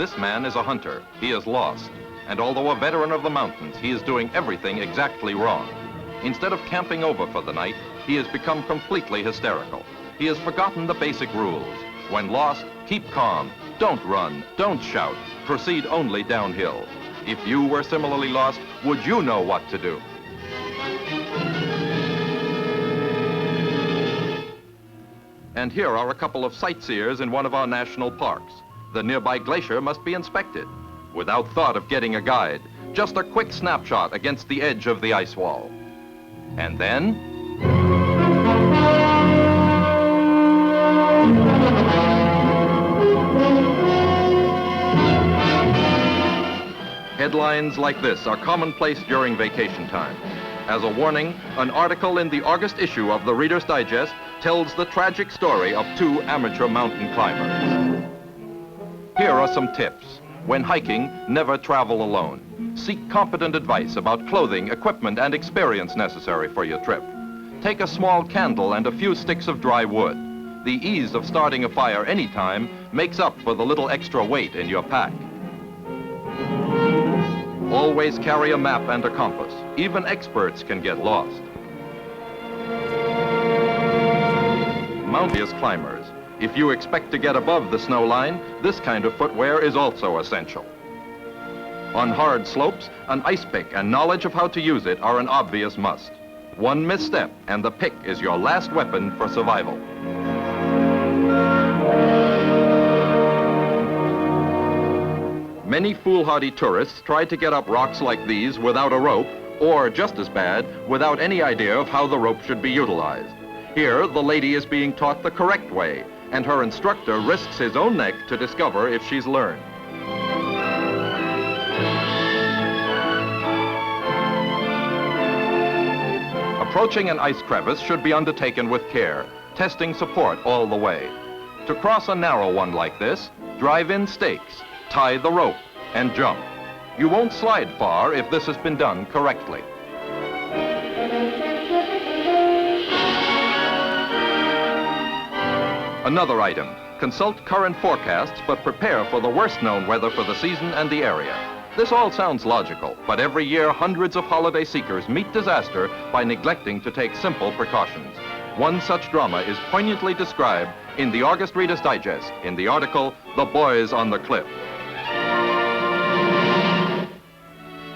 This man is a hunter. He is lost. And although a veteran of the mountains, he is doing everything exactly wrong. Instead of camping over for the night, he has become completely hysterical. He has forgotten the basic rules. When lost, keep calm. Don't run. Don't shout. Proceed only downhill. If you were similarly lost, would you know what to do? And here are a couple of sightseers in one of our national parks. The nearby glacier must be inspected. Without thought of getting a guide, just a quick snapshot against the edge of the ice wall. And then... headlines like this are commonplace during vacation time. As a warning, an article in the August issue of the Reader's Digest tells the tragic story of two amateur mountain climbers. Here are some tips. When hiking, never travel alone. Seek competent advice about clothing, equipment, and experience necessary for your trip. Take a small candle and a few sticks of dry wood. The ease of starting a fire anytime makes up for the little extra weight in your pack. Always carry a map and a compass. Even experts can get lost. Mountainous climbers. If you expect to get above the snow line, this kind of footwear is also essential. On hard slopes, an ice pick and knowledge of how to use it are an obvious must. One misstep and the pick is your last weapon for survival. Many foolhardy tourists try to get up rocks like these without a rope, or just as bad, without any idea of how the rope should be utilized. Here, the lady is being taught the correct way, and her instructor risks his own neck to discover if she's learned. Approaching an ice crevice should be undertaken with care, testing support all the way. To cross a narrow one like this, drive in stakes, tie the rope, and jump. You won't slide far if this has been done correctly. Another item, consult current forecasts, but prepare for the worst-known weather for the season and the area. This all sounds logical, but every year hundreds of holiday seekers meet disaster by neglecting to take simple precautions. One such drama is poignantly described in the August Reader's Digest in the article, The Boys on the Cliff.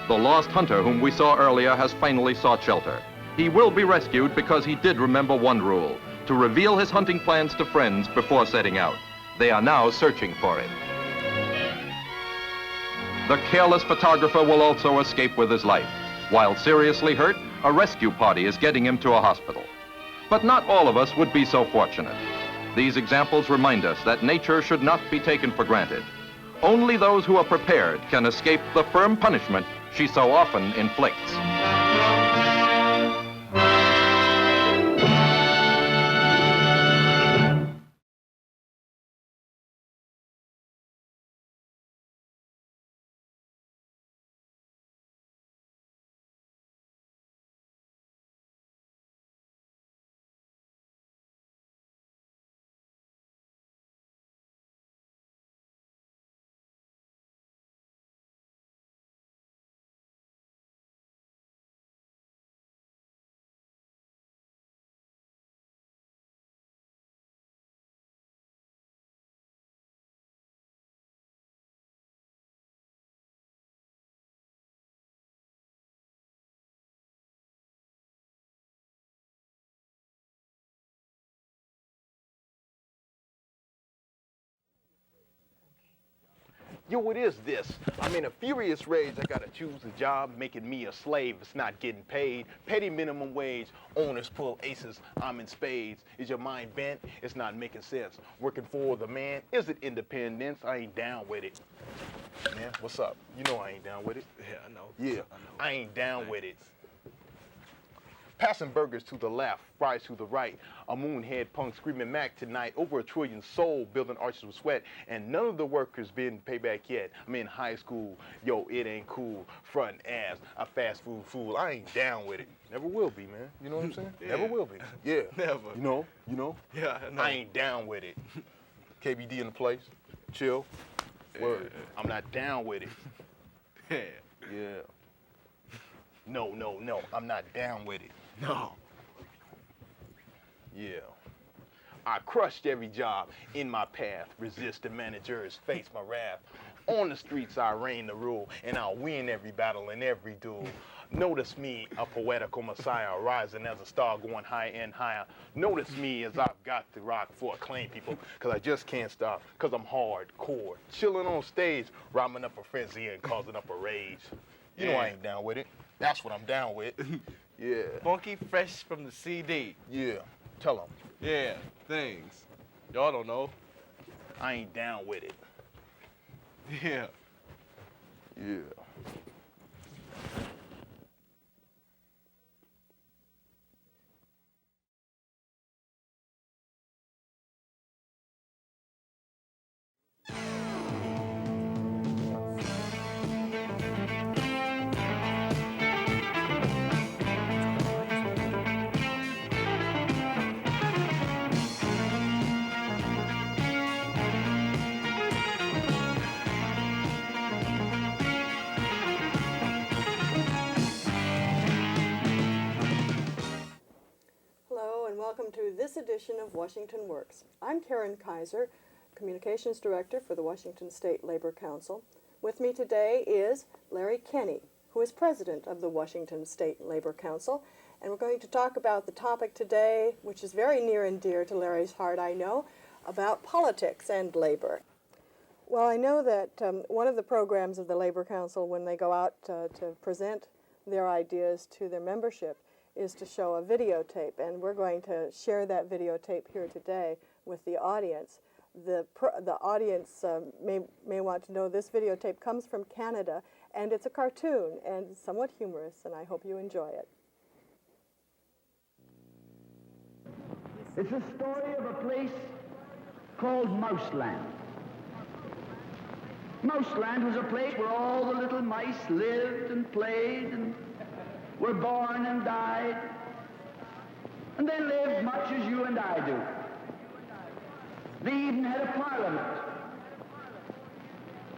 The lost hunter whom we saw earlier has finally sought shelter. He will be rescued because he did remember one rule, to reveal his hunting plans to friends before setting out. They are now searching for it. The careless photographer will also escape with his life. While seriously hurt, a rescue party is getting him to a hospital. But not all of us would be so fortunate. These examples remind us that nature should not be taken for granted. Only those who are prepared can escape the firm punishment she so often inflicts. Yo, it is this. I'm in a furious rage. I gotta choose a job making me a slave. It's not getting paid. Petty minimum wage. Owners pull aces. I'm in spades. Is your mind bent? It's not making sense. Working for the man. Is it independence? I ain't down with it. Man, what's up? You know I ain't down with it. Yeah, I know. Yeah, I ain't down with it. Passing burgers to the left, fries to the right. A moonhead punk screaming Mac tonight. Over 1 trillion soul building arches with sweat. And none of the workers been paid back yet. I'm in high school. Yo, it ain't cool. Front ass. A fast food fool. I ain't down with it. Never will be, man. You know what I'm saying? Yeah. Never will be. Yeah. Never. You know? Yeah, I know. I ain't down with it. KBD in the place. Chill. Word. I'm not down with it. Yeah. Yeah. No, I'm not down with it. No. Yeah. I crushed every job in my path, resist the managers, face my wrath. On the streets I reign the rule, and I'll win every battle and every duel. Notice me, a poetical messiah, rising as a star going higher and higher. Notice me as I've got to rock for acclaim, people, because I just can't stop, because I'm hardcore. Chilling on stage, rhyming up a frenzy and causing up a rage. You know I ain't down with it. That's what I'm down with. Yeah. Funky fresh from the CD. Yeah. Tell them. Yeah, things. Y'all don't know. I ain't down with it. Yeah. Yeah. Hello and welcome to this edition of Washington Works. I'm Karen Kaiser, Communications Director for the Washington State Labor Council. With me today is Larry Kenney, who is President of the Washington State Labor Council, and we're going to talk about the topic today, which is very near and dear to Larry's heart, I know, about politics and labor. Well, I know that one of the programs of the Labor Council, when they go out to present their ideas to their membership, is to show a videotape, and we're going to share that videotape here today with the audience. The audience may want to know this videotape comes from Canada, and it's a cartoon and somewhat humorous, and I hope you enjoy it. It's a story of a place called Mouseland. Mouseland was a place where all the little mice lived and played and were born and died, and they lived much as you and I do. They even had a parliament,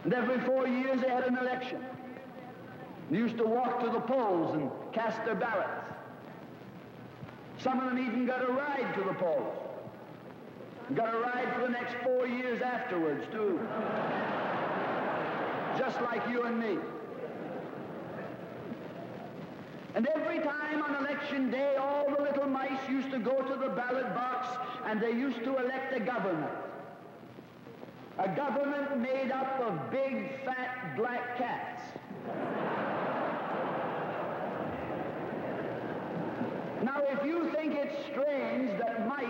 and every 4 years they had an election. They used to walk to the polls and cast their ballots. Some of them even got a ride to the polls. Got a ride for the next 4 years afterwards, too. Just like you and me. And every time on election day, all the little mice used to go to the ballot box and they used to elect a government. A government made up of big, fat, black cats. Now, if you think it's strange that mice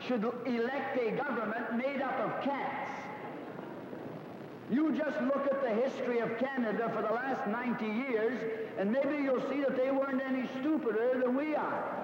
should elect a government made up of cats, you just look at the history of Canada for the last 90 years, and maybe you'll see that they weren't any stupider than we are.